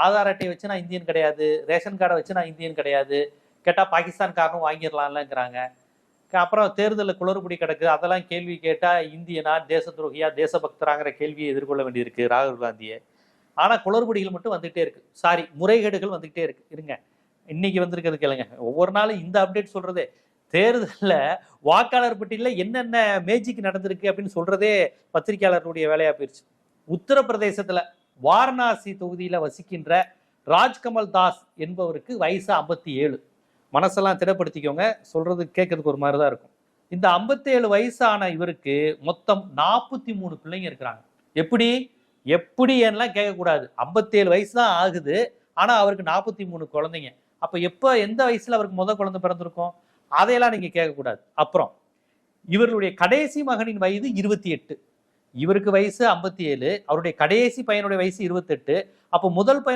ஆதார் அட்டையை வச்சு நான் இந்தியன் கிடையாது, ரேஷன் கார்டை வச்சு நான் இந்தியன் கிடையாது, கேட்டால் பாகிஸ்தான்காரனும் வாங்கிடலாம்லங்கிறாங்க. அப்புறம் தேர்தலில் குளறுபடி கிடக்கு, அதெல்லாம் கேள்வி கேட்டால் இந்தியனா, தேச துரோகியா, தேசபக்தராங்கிற கேள்வியை எதிர்கொள்ள வேண்டியிருக்கு ராகுல் காந்தியை. ஆனால் குளறுபடிகள் மட்டும் வந்துகிட்டே இருக்கு. சாரி, முறைகேடுகள் வந்துகிட்டே இருக்கு. இருங்க, இன்னைக்கு வந்திருக்கிறது கேளுங்க. ஒவ்வொரு நாளும் இந்த அப்டேட் சொல்றதே, தேர்தலில் வாக்காளர் பட்டியலில் என்னென்ன மேஜிக் நடந்திருக்கு அப்படின்னு சொல்றதே பத்திரிகையாளர்களுடைய வேலையா போயிடுச்சு. உத்தரப்பிரதேசத்துல வாரணாசி தொகுதியில வசிக்கின்ற ராஜ்கமல் தாஸ் என்பவருக்கு வயசு 57. மனசெல்லாம் திடப்படுத்திக்கோங்க, சொல்றது கேட்கறதுக்கு ஒரு மாதிரி தான் இருக்கும். இந்த 57 வயசான இவருக்கு மொத்தம் 43 பிள்ளைங்க இருக்கிறாங்க. எப்படி எப்படி எல்லாம் கேட்கக்கூடாது. 57 வயசு தான் ஆகுது, ஆனா அவருக்கு 43 குழந்தைங்க. அப்ப எப்ப எந்த வயசுல அவருக்கு முதல் குழந்தை பிறந்திருக்கும், அதையெல்லாம் நீங்க கேட்கக்கூடாது. அப்புறம் இவருடைய கடைசி மகனின் வயது 28. இவருக்கு வயசு 57, அவருடைய கடைசி பையனுடைய வயசு 28. அப்போ முதல் பையன்